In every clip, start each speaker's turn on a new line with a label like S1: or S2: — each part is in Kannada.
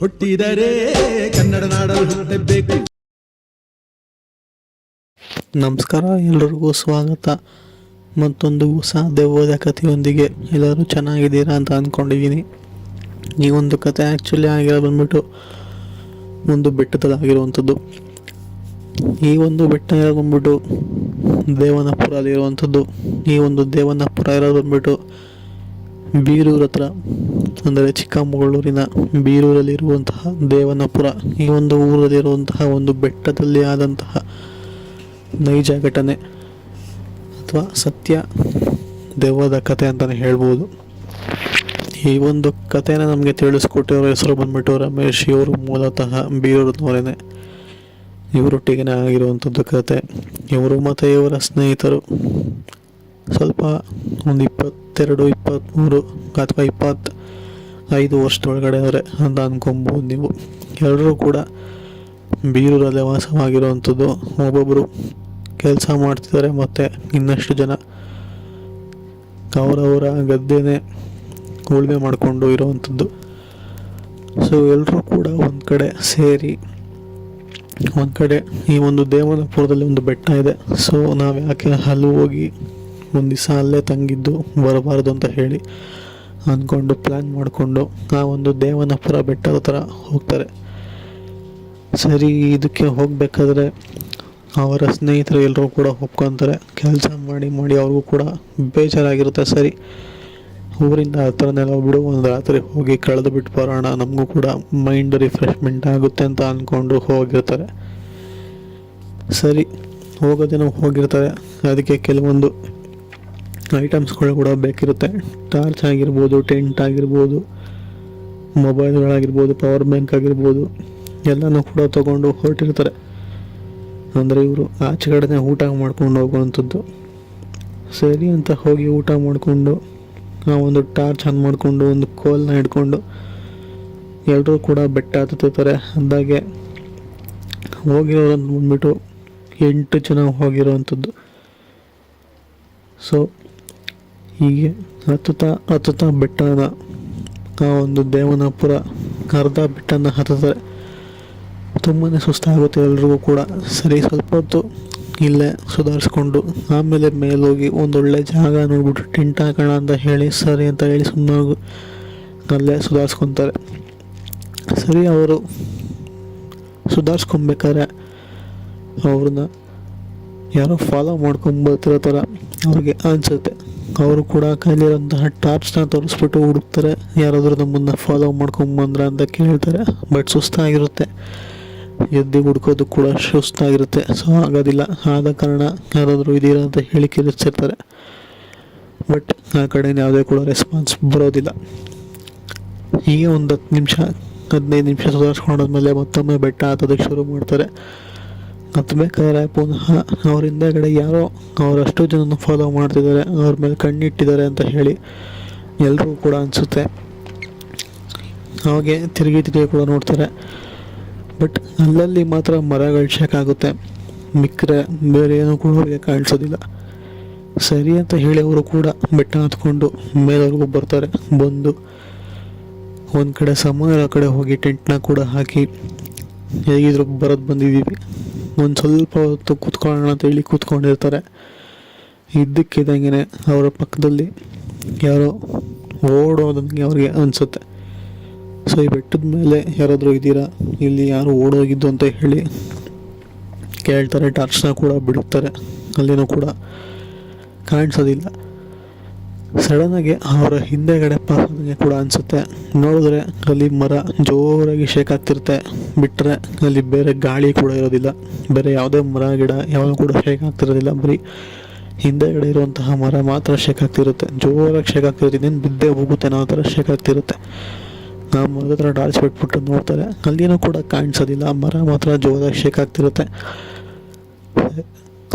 S1: ಹುಟ್ಟಿದರೆ ಕನ್ನಡ ನಾಡಲು ಹುಟ್ಟಬೇಕು.
S2: ನಮಸ್ಕಾರ, ಎಲ್ಲರಿಗೂ ಸ್ವಾಗತ. ಮತ್ತೊಂದು ಹೊಸ ದೆವ್ವದ ಕಥೆಯೊಂದಿಗೆ. ಎಲ್ಲರೂ ಚೆನ್ನಾಗಿದ್ದೀರಾ ಅಂತ ಅಂದ್ಕೊಂಡಿದ್ದೀನಿ. ಈ ಒಂದು ಕತೆ ಆ್ಯಕ್ಚುಲಿ ಆಗಿರೋ ಬಂದ್ಬಿಟ್ಟು ಒಂದು ಬೆಟ್ಟದಲ್ಲಾಗಿರುವಂಥದ್ದು. ಈ ಒಂದು ಬೆಟ್ಟ ಇರೋದು ಬಂದ್ಬಿಟ್ಟು ದೇವನಪುರ ಅಲ್ಲಿರುವಂಥದ್ದು. ಈ ಒಂದು ದೇವನಪುರ ಇರೋದು ಬಂದ್ಬಿಟ್ಟು ಬೀರೂರ ಹತ್ರ, ಅಂದರೆ ಚಿಕ್ಕಮಗಳೂರಿನ ಬೀರೂರಲ್ಲಿರುವಂತಹ ದೇವನಪುರ. ಈ ಒಂದು ಊರಲ್ಲಿರುವಂತಹ ಒಂದು ಬೆಟ್ಟದಲ್ಲಿ ಆದಂತಹ ನೈಜ ಘಟನೆ ಅಥವಾ ಸತ್ಯ ದೆವ್ವದ ಕತೆ ಅಂತಲೇ ಹೇಳ್ಬೋದು. ಈ ಒಂದು ಕಥೆನ ನಮಗೆ ತಿಳಿಸ್ಕೊಟ್ಟಿರೋ ಹೆಸರು ಬಂದ್ಬಿಟ್ಟು ರಮೇಶ್. ಇವರು ಮೂಲತಃ ಬೀರೂರಿನವರೇನೆ. ಇವರೊಟ್ಟಿಗೆ ಆಗಿರುವಂಥದ್ದು ಕತೆ. ಇವರು ಮತ್ತು ಇವರ ಸ್ನೇಹಿತರು ಸ್ವಲ್ಪ ಒಂದು 22, 23 ಅಥವಾ 25 ವರ್ಷದೊಳಗಡೆ ಅವರೇ ಅಂತ ಅಂದ್ಕೊಬೋದು ನೀವು. ಎಲ್ಲರೂ ಕೂಡ ಬೀರೂರಲ್ಲೇ ವಾಸವಾಗಿರುವಂಥದ್ದು. ಒಬ್ಬೊಬ್ಬರು ಕೆಲಸ ಮಾಡ್ತಿದ್ದಾರೆ ಮತ್ತು ಇನ್ನಷ್ಟು ಜನ ಅವರವರ ಗದ್ದೆನೇ ಉಳುಮೆ ಮಾಡಿಕೊಂಡು ಇರುವಂಥದ್ದು. ಸೊ ಎಲ್ಲರೂ ಕೂಡ ಒಂದು ಕಡೆ ಸೇರಿ, ಒಂದು ಕಡೆ ಈ ಒಂದು ದೇವನಪುರದಲ್ಲಿ ಒಂದು ಬೆಟ್ಟ ಇದೆ. ಸೊ ನಾವು ಯಾಕೆ ಅಲ್ಲಿ ಹೋಗಿ ಒಂದು ದಿವಸ ಅಲ್ಲೇ ತಂಗಿದ್ದು ಬರಬಾರ್ದು ಅಂತ ಹೇಳಿ ಅಂದ್ಕೊಂಡು ಪ್ಲ್ಯಾನ್ ಮಾಡಿಕೊಂಡು ಆ ಒಂದು ದೇವನಪುರ ಬೆಟ್ಟದ ಥರ ಹೋಗ್ತಾರೆ. ಸರಿ, ಇದಕ್ಕೆ ಹೋಗಬೇಕಾದ್ರೆ ಅವರ ಸ್ನೇಹಿತರು ಎಲ್ಲರೂ ಕೂಡ ಒಪ್ಕೊತಾರೆ. ಕೆಲಸ ಮಾಡಿ ಮಾಡಿ ಅವ್ರಿಗೂ ಕೂಡ ಬೇಜಾರಾಗಿರುತ್ತೆ. ಸರಿ, ಊರಿಂದ ಹತ್ರನೆಲ್ಲ ಬಿಡು, ಒಂದು ರಾತ್ರಿ ಹೋಗಿ ಕಳೆದು ಬಿಟ್ಟು ಬರೋಣ, ನಮಗೂ ಕೂಡ ಮೈಂಡ್ ರಿಫ್ರೆಶ್ಮೆಂಟ್ ಆಗುತ್ತೆ ಅಂತ ಅಂದ್ಕೊಂಡು ಹೋಗಿರ್ತಾರೆ. ಸರಿ, ಹೋಗೋದೇನೋ ಹೋಗಿರ್ತಾರೆ. ಅದಕ್ಕೆ ಕೆಲವೊಂದು ಐಟಮ್ಸ್ಗಳು ಕೂಡ ಬೇಕಿರುತ್ತೆ. ಟಾರ್ಚ್ ಆಗಿರ್ಬೋದು, ಟೆಂಟ್ ಆಗಿರ್ಬೋದು, ಮೊಬೈಲ್ಗಳಾಗಿರ್ಬೋದು, ಪವರ್ ಬ್ಯಾಂಕ್ ಆಗಿರ್ಬೋದು, ಎಲ್ಲನೂ ಕೂಡ ತೊಗೊಂಡು ಹೊರಟಿರ್ತಾರೆ. ಅಂದರೆ ಇವರು ಆಚೆ ಕಡೆನೇ ಊಟ ಮಾಡ್ಕೊಂಡು ಹೋಗುವಂಥದ್ದು. ಸರಿ ಅಂತ ಹೋಗಿ ಊಟ ಮಾಡಿಕೊಂಡು ಆ ಒಂದು ಟಾರ್ಚ್ ಆನ್ ಮಾಡಿಕೊಂಡು ಒಂದು ಕೋಲನ್ನ ಹಿಡ್ಕೊಂಡು ಎಲ್ಲರೂ ಕೂಡ ಬೆಟ್ಟ ಹತ್ತುತ್ತಾರೆ. ಅಂದಾಗೆ ಹೋಗಿರೋದು ಬಂದ್ಬಿಟ್ಟು 8 ಜನ ಹೋಗಿರೋವಂಥದ್ದು. ಸೊ ಹೀಗೆ ಹತ್ತುತ್ತಾ ಬೆಟ್ಟನ, ಆ ಒಂದು ದೇವನಪುರ ಅರ್ಧ ಬೆಟ್ಟನ ಹತ್ತುತ್ತಾರೆ. ತುಂಬಾ ಸುಸ್ತಾಗುತ್ತೆ ಎಲ್ರಿಗೂ ಕೂಡ. ಸರಿ, ಸ್ವಲ್ಪ ಹೊತ್ತು ಇಲ್ಲೇ ಸುಧಾರಿಸ್ಕೊಂಡು ಆಮೇಲೆ ಮೇಲೋಗಿ ಒಂದೊಳ್ಳೆ ಜಾಗ ನೋಡ್ಬಿಟ್ಟು ಟೆಂಟ್ ಹಾಕೋಣ ಅಂತ ಹೇಳಿ ಸರಿ ಅಂತ ಹೇಳಿ ಸುಮ್ಮನೆ ಅಲ್ಲೇ ಸುಧಾರಿಸ್ಕೊತಾರೆ. ಸರಿ, ಅವರು ಸುಧಾರಿಸ್ಕೊಬೇಕಾದ್ರೆ ಅವ್ರನ್ನ ಯಾರೋ ಫಾಲೋ ಮಾಡ್ಕೊಂಬರ್ತಿರೋ ಥರ ಅವ್ರಿಗೆ ಅನಿಸುತ್ತೆ. ಅವರು ಕೂಡ ಕೈಲಿರೋಂತಹ ಟಾರ್ಚ್ನ ತೋರಿಸ್ಬಿಟ್ಟು ಹುಡುಕ್ತಾರೆ, ಯಾರಾದರೂ ನಮ್ಮನ್ನು ಫಾಲೋ ಮಾಡ್ಕೊಂಬಂದ್ರ ಅಂತ ಕೇಳ್ತಾರೆ. ಬಟ್ ಸುಸ್ತಾಗಿರುತ್ತೆ, ಎದ್ದು ಹುಡ್ಕೋದು ಕೂಡ ಸುಸ್ತಾಗಿರುತ್ತೆ. ಸೊ ಆಗೋದಿಲ್ಲ. ಆದ ಕಾರಣ ಯಾರಾದರೂ ಇದೀರಾ ಅಂತ ಹೇಳಿ ಕಿರಿಚಿರ್ತಾರೆ. ಬಟ್ ಆ ಕಡೆ ಯಾವುದೇ ಕೂಡ ರೆಸ್ಪಾನ್ಸ್ ಬರೋದಿಲ್ಲ. ಹೀಗೆ ಒಂದು 10 ನಿಮಿಷ 15 ನಿಮಿಷ ಸುಧಾರಿಸ್ಕೊಂಡಾದ್ಮೇಲೆ ಮತ್ತೊಮ್ಮೆ ಬೆಟ್ಟ ಹತ್ತೋದಕ್ಕೆ ಶುರು ಮಾಡ್ತಾರೆ. ಹತ್ತಬೇಕಾದ್ರೆ ಪುನಃ ಅವ್ರ ಹಿಂದೆಗಡೆ ಯಾರೋ ಅವರಷ್ಟು ಜನನ ಫಾಲೋ ಮಾಡ್ತಿದ್ದಾರೆ, ಅವ್ರ ಮೇಲೆ ಕಣ್ಣಿಟ್ಟಿದ್ದಾರೆ ಅಂತ ಹೇಳಿ ಎಲ್ಲರೂ ಕೂಡ ಅನಿಸುತ್ತೆ. ಹಾಗೆ ತಿರುಗಿ ಕೂಡ ನೋಡ್ತಾರೆ. ಬಟ್ ಅಲ್ಲಲ್ಲಿ ಮಾತ್ರ ಮರಗಳು ಶೇಕಾಗುತ್ತೆ, ಮಿಕ್ಕರೆ ಬೇರೆ ಏನೂ ಕೂಡ ಅವರಿಗೆ ಕಾಣಿಸೋದಿಲ್ಲ. ಸರಿ ಅಂತ ಹೇಳಿ ಅವರು ಕೂಡ ಬೆಟ್ಟ ಹತ್ಕೊಂಡು ಮೇಲವರೆಗೂ ಬರ್ತಾರೆ. ಬಂದು ಒಂದು ಕಡೆ ಸಮಯ ಕಡೆ ಹೋಗಿ ಟೆಂಟ್ನ ಕೂಡ ಹಾಕಿ ಹೇಗಿದ್ರು ಬಂದಿದ್ದೀವಿ, ಒಂದು ಸ್ವಲ್ಪ ಹೊತ್ತು ಕೂತ್ಕೊಳ್ಳೋಣ ಅಂತ ಹೇಳಿ ಕೂತ್ಕೊಂಡಿರ್ತಾರೆ. ಇದ್ದಕ್ಕಿದ್ದಂಗೆ ಅವರ ಪಕ್ಕದಲ್ಲಿ ಯಾರೋ ಓಡೋದಂಗೆ ಅವ್ರಿಗೆ ಅನಿಸುತ್ತೆ. ಸೊ ಈ ಬೆಟ್ಟದ ಮೇಲೆ ಯಾರಾದರೂ ಇದ್ದೀರಾ, ಇಲ್ಲಿ ಯಾರು ಓಡೋಗಿದ್ದು ಅಂತ ಹೇಳಿ ಕೇಳ್ತಾರೆ. ಟಾರ್ಚ್ನ ಕೂಡ ಬಿಡುತ್ತಾರೆ, ಅಲ್ಲಿನೂ ಕೂಡ ಕಾಣಿಸೋದಿಲ್ಲ. ಸಡನ್ನಾಗಿ ಅವರ ಹಿಂದೆಗಡೆ ಪಾಸೋದಂಗೆ ಕೂಡ ಅನಿಸುತ್ತೆ. ನೋಡಿದ್ರೆ ಅಲ್ಲಿ ಮರ ಜೋರಾಗಿ ಶೇಕ್ ಆಗ್ತಿರುತ್ತೆ. ಬಿಟ್ಟರೆ ಅಲ್ಲಿ ಬೇರೆ ಗಾಳಿ ಕೂಡ ಇರೋದಿಲ್ಲ, ಬೇರೆ ಯಾವುದೇ ಮರ ಗಿಡ ಯಾವುದು ಕೂಡ ಶೇಕ್ ಆಗ್ತಿರೋದಿಲ್ಲ. ಬರೀ ಹಿಂದೆಗಡೆ ಇರುವಂತಹ ಮರ ಮಾತ್ರ ಶೇಕ್ ಆಗ್ತಿರುತ್ತೆ, ಜೋರಾಗಿ ಶೇಕ್ ಆಗ್ತಿರುತ್ತೆ. ಇನ್ನೇನು ಬಿದ್ದೇ ಹೋಗುತ್ತೆ ಅನ್ನೋ ಥರ ಶೇಕ್ ಆಗ್ತಿರುತ್ತೆ. ಆ ಮರದ ಹತ್ರ ಟಾರ್ಚ್ ಬಿಟ್ಬಿಟ್ಟು ನೋಡ್ತಾರೆ, ಅಲ್ಲಿನೂ ಕೂಡ ಕಾಣಿಸೋದಿಲ್ಲ, ಮರ ಮಾತ್ರ ಜೋರಾಗಿ ಶೇಕ್ ಆಗ್ತಿರುತ್ತೆ.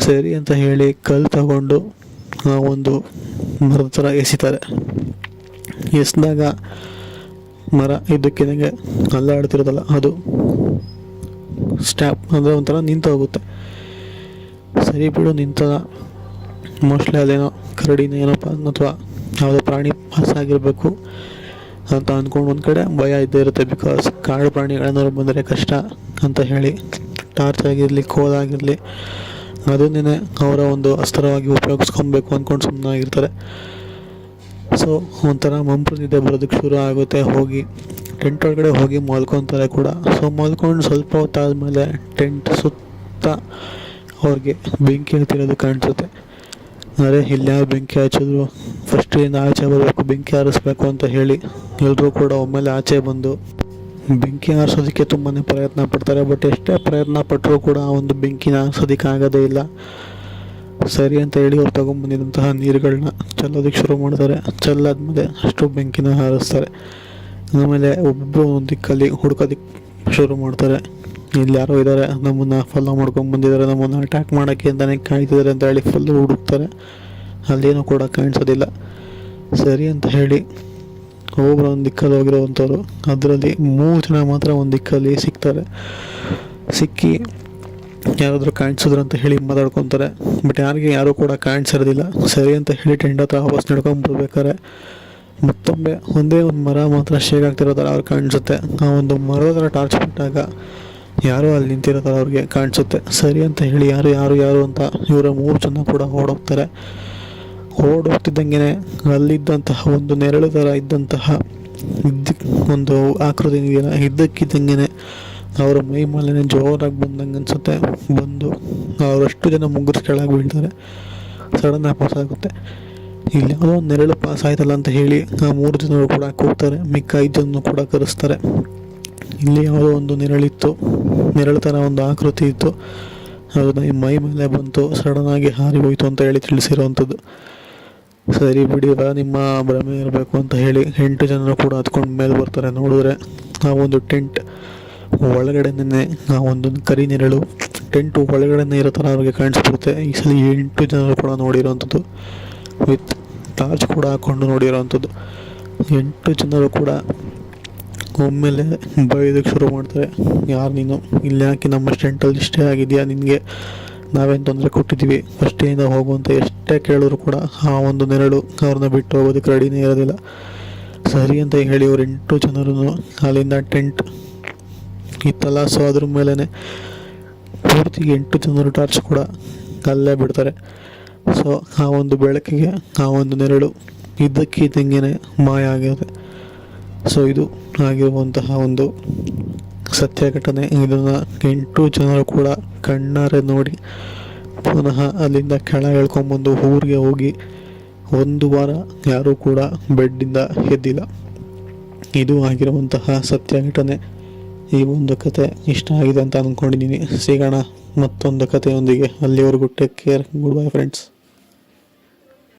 S2: ಸರಿ ಅಂತ ಹೇಳಿ ಕಲ್ಲು ತಗೊಂಡು ಆ ಒಂದು ಮರದ ಥರ ಎಸಿತಾರೆ. ಎಸಿದಾಗ ಮರ ಇದ್ದಕ್ಕಿದಂಗೆ ಅಲ್ಲಾಡ್ತಿರೋದಲ್ಲ, ಅದು ಸ್ಟ್ಯಾಪ್ ಅಂದರೆ ಒಂಥರ ನಿಂತು ಹೋಗುತ್ತೆ. ಸರಿ ಬಿಡು, ನಿಂತದ, ಮೋಸ್ಟ್ಲಿ ಅದೇನೋ ಕರಡಿನ ಏನಪ್ಪ ಅಥವಾ ಯಾವುದೋ ಪ್ರಾಣಿ ಪಾಸ್ ಆಗಿರಬೇಕು. ಅಂತ ಅಂದ್ಕೊಂಡು ಒಂದು ಕಡೆ ಭಯ ಇದ್ದೇ ಇರುತ್ತೆ. ಬಿಕಾಸ್ ಕಾಡು ಪ್ರಾಣಿಗಳೇನಾದ್ರು ಬಂದರೆ ಕಷ್ಟ ಅಂತ ಹೇಳಿ ಟಾರ್ಚ್ ಆಗಿರಲಿ ಕೋಲಾಗಿರಲಿ ಅದನ್ನೇ ಅವರ ಒಂದು ಅಸ್ತ್ರವಾಗಿ ಉಪಯೋಗಿಸ್ಕೊಬೇಕು ಅಂದ್ಕೊಂಡು ಸುಮ್ಮನಾಗಿರ್ತಾರೆ. ಸೊ ಒಂಥರ ಮಂಪರು ನಿದ್ದೆ ಬರೋದಕ್ಕೆ ಶುರು ಆಗುತ್ತೆ. ಹೋಗಿ ಟೆಂಟ್ ಒಳಗಡೆ ಹೋಗಿ ಮಲ್ಕೊತಾರೆ ಕೂಡ. ಸೊ ಮಲ್ಕೊಂಡು ಸ್ವಲ್ಪ ಹೊತ್ತಾದಮೇಲೆ ಟೆಂಟ್ ಸುತ್ತ ಅವ್ರಿಗೆ ಬೆಂಕಿ ಹತ್ತಿರೋದು ಕಾಣಿಸುತ್ತೆ. ಅಂದರೆ ಇಲ್ಲಾರು ಬೆಂಕಿ ಹಚ್ಚಿದ್ರು, ಫಸ್ಟ್ ಇಲ್ಲಿಂದ ಆಚೆ ಬರಬೇಕು, ಬೆಂಕಿ ಹಾರಿಸ್ಬೇಕು ಅಂತ ಹೇಳಿ ಎಲ್ಲರೂ ಕೂಡ ಒಮ್ಮೆಲೆ ಆಚೆ ಬಂದು ಬೆಂಕಿ ಹಾರಿಸೋದಕ್ಕೆ ತುಂಬಾ ಪ್ರಯತ್ನ ಪಡ್ತಾರೆ. ಬಟ್ ಎಷ್ಟೇ ಪ್ರಯತ್ನ ಪಟ್ಟರೂ ಕೂಡ ಆ ಒಂದು ಬೆಂಕಿನ ಹಾರಿಸೋದಕ್ಕೆ ಆಗೋದೇ ಇಲ್ಲ. ಸರಿ ಅಂತ ಹೇಳಿ ಅವ್ರು ತೊಗೊಂಬಂದಿದ್ದಂತಹ ನೀರುಗಳನ್ನ ಚೆಲ್ಲೋದಕ್ಕೆ ಶುರು ಮಾಡ್ತಾರೆ. ಚೆಲ್ಲಾದ್ಮೇಲೆ ಅಷ್ಟು ಬೆಂಕಿನ ಹಾರಿಸ್ತಾರೆ. ಆಮೇಲೆ ಒಬ್ಬರು ಒಂದು ದಿಕ್ಕಲ್ಲಿ ಹುಡ್ಕೋದಕ್ಕೆ ಶುರು ಮಾಡ್ತಾರೆ. ಇಲ್ಲಿ ಯಾರೋ ಇದ್ದಾರೆ, ನಮ್ಮನ್ನು ಫಾಲೋ ಮಾಡ್ಕೊಂಡು ಬಂದಿದ್ದಾರೆ, ನಮ್ಮನ್ನು ಅಟ್ಯಾಕ್ ಮಾಡೋಕ್ಕೆ ಅಂತಲೇ ಕಾಯ್ತಿದ್ದಾರೆ ಅಂತ ಹೇಳಿ ಫುಲ್ಲು ಹುಡುಕ್ತಾರೆ. ಅಲ್ಲೇನೂ ಕೂಡ ಕಾಣಿಸೋದಿಲ್ಲ. ಸರಿ ಅಂತ ಹೇಳಿ ಒಬ್ಬರು ಒಂದು ದಿಕ್ಕಲ್ಲಿ ಹೋಗಿರೋವಂಥವ್ರು ಅದರಲ್ಲಿ 3 ಜನ ಮಾತ್ರ ಒಂದು ದಿಕ್ಕಲ್ಲಿ ಸಿಗ್ತಾರೆ. ಸಿಕ್ಕಿ ಯಾರಾದರೂ ಕಾಣಿಸಿದ್ರು ಅಂತ ಹೇಳಿ ಮಾತಾಡ್ಕೊತಾರೆ. ಬಟ್ ಯಾರೂ ಕೂಡ ಕಾಣಿಸಿರೋದಿಲ್ಲ. ಸರಿ ಅಂತ ಹೇಳಿ ಟೆಂಟ್ ಹತ್ರ ವಾಪಸ್ ನಡ್ಕೊಂಡ್ಬರ್ಬೇಕಾರೆ ಮತ್ತೊಮ್ಮೆ ಒಂದೇ ಒಂದು ಮರ ಮಾತ್ರ ಶೇಕ್ ಆಗ್ತಿರೋ ಥರ ಅವ್ರು ಕಾಣಿಸುತ್ತೆ. ಆ ಒಂದು ಮರದ ಥರ ಟಾರ್ಚ್ ಬಿಟ್ಟಾಗ ಯಾರೋ ಅಲ್ಲಿ ನಿಂತಿರೋ ಥರ ಅವ್ರಿಗೆ ಕಾಣಿಸುತ್ತೆ. ಸರಿ ಅಂತ ಹೇಳಿ ಯಾರು ಅಂತ ಇವರ 3 ಜನ ಕೂಡ ಓಡೋಗ್ತಾರೆ. ಓಡೋಗ್ತಿದ್ದಂಗೆ ಅಲ್ಲಿದ್ದಂತಹ ಒಂದು ನೆರಳು ಥರ ಇದ್ದಂತಹ ಒಂದು ಆಕೃತಿ ಇದ್ದಕ್ಕಿದ್ದಂಗೆ ಅವರ ಮೈ ಮೇಲೇ ಜೋರಾಗಿ ಬಂದಂಗೆ ಅನಿಸುತ್ತೆ. ಬಂದು ಅವರಷ್ಟು ಜನ ಮುಗ್ಗರು ಕೆಳಗೆ ಬೀಳ್ತಾರೆ. ಸಡನ್ನಾಗಿ ಪಾಸ್ ಆಗುತ್ತೆ. ಇಲ್ಲಿ ಯಾವುದೋ ಒಂದು ನೆರಳು ಪಾಸ್ ಆಯ್ತಲ್ಲ ಅಂತ ಹೇಳಿ ಆ 3 ಜನರು ಕೂಡ ಕೂಗ್ತಾರೆ. ಮಿಕ್ಕ 5 ಜನರು ಕೂಡ ಕರೆಸ್ತಾರೆ. ಇಲ್ಲಿ ಯಾವುದೋ ಒಂದು ನೆರಳು ಥರ ಒಂದು ಆಕೃತಿ ಇತ್ತು. ಅದನ್ನ ಈ ಮೈ ಮೇಲೆ ಬಂತು, ಸಡನ್ನಾಗಿ ಹಾರಿ ಹೋಯಿತು ಅಂತ ಹೇಳಿ ತಿಳಿಸಿರೋವಂಥದ್ದು. ಸರಿ ಬಿಡಿ, ನಿಮ್ಮ ಭ್ರಮೆ ಇರಬೇಕು ಅಂತ ಹೇಳಿ 8 ಜನರು ಕೂಡ ಹತ್ಕೊಂಡು ಮೇಲೆ ಬರ್ತಾರೆ. ನೋಡಿದ್ರೆ ಆ ಒಂದು ಟೆಂಟ್ ಒಳಗಡೆನೇ ಆ ಒಂದು ಕರಿ ನೆರಳು ಟೆಂಟು ಒಳಗಡೆನೇ ಇರೋ ಥರ ಅವ್ರಿಗೆ ಕಾಣಿಸ್ಬಿಡುತ್ತೆ. ಈ ಸಲ 8 ಜನರು ಕೂಡ ನೋಡಿರೋವಂಥದ್ದು, ವಿತ್ ಟಾರ್ಚ್ ಕೂಡ ಹಾಕ್ಕೊಂಡು ನೋಡಿರೋವಂಥದ್ದು. 8 ಜನರು ಕೂಡ ಒಮ್ಮೆಲೆ ಬೈಯೋದಕ್ಕೆ ಶುರು ಮಾಡ್ತಾರೆ. ಯಾರು ನೀನು ಇಲ್ಲಿ ಯಾಕೆ ನಮ್ಮ ಟೆಂಟಲ್ಲಿ ಇಷ್ಟೇ ಆಗಿದೆಯಾ, ನಿನಗೆ ನಾವೇನು ತೊಂದರೆ ಕೊಟ್ಟಿದ್ದೀವಿ, ಫಸ್ಟಿಂದ ಹೋಗುವಂತ ಎಷ್ಟೇ ಕೇಳಿದ್ರು ಕೂಡ ಆ ಒಂದು ನೆರಳು ಅವ್ರನ್ನ ಬಿಟ್ಟು ಹೋಗೋದಕ್ಕೆ ರೆಡಿನೇ ಇರೋದಿಲ್ಲ. ಸರಿ ಅಂತ ಹೇಳಿ ಅವ್ರು 8 ಜನರು ಅಲ್ಲಿಂದ ಟೆಂಟ್ ಇತ್ತಲ್ಲ, ಸೊ ಅದ್ರ ಮೇಲೇ ಪೂರ್ತಿ 8 ಜನರು ಟಾರ್ಚ್ ಕೂಡ ಅಲ್ಲೇ ಬಿಡ್ತಾರೆ. ಸೊ ಆ ಒಂದು ಬೆಳಕಿಗೆ ಆ ಒಂದು ನೆರಳು ಇದ್ದಕ್ಕಿದ್ದಂಗೆ ಮಾಯ ಆಗಿರುತ್ತೆ. ಸೊ ಇದು ಆಗಿರುವಂತಹ ಒಂದು ಸತ್ಯ ಘಟನೆ. ಇದನ್ನು 8 ಜನರು ಕೂಡ ಕಣ್ಣಾರೆ ನೋಡಿ ಪುನಃ ಅಲ್ಲಿಂದ ಕೆಳಗೆ ಇಳ್ಕೊಂಬಂದು ಊರಿಗೆ ಹೋಗಿ 1 ವಾರ ಯಾರೂ ಕೂಡ ಬೆಡ್ಡಿಂದ ಎದ್ದಿಲ್ಲ. ಇದು ಆಗಿರುವಂತಹ ಸತ್ಯ ಘಟನೆ. ಈ ಒಂದು ಕತೆ ಇಷ್ಟ ಆಗಿದೆ ಅಂತ ಅಂದ್ಕೊಂಡಿದ್ದೀನಿ. ಸಿಗೋಣ ಮತ್ತೊಂದು ಕಥೆಯೊಂದಿಗೆ. ಅಲ್ಲಿವರೆಗೂ take care. Good bye friends.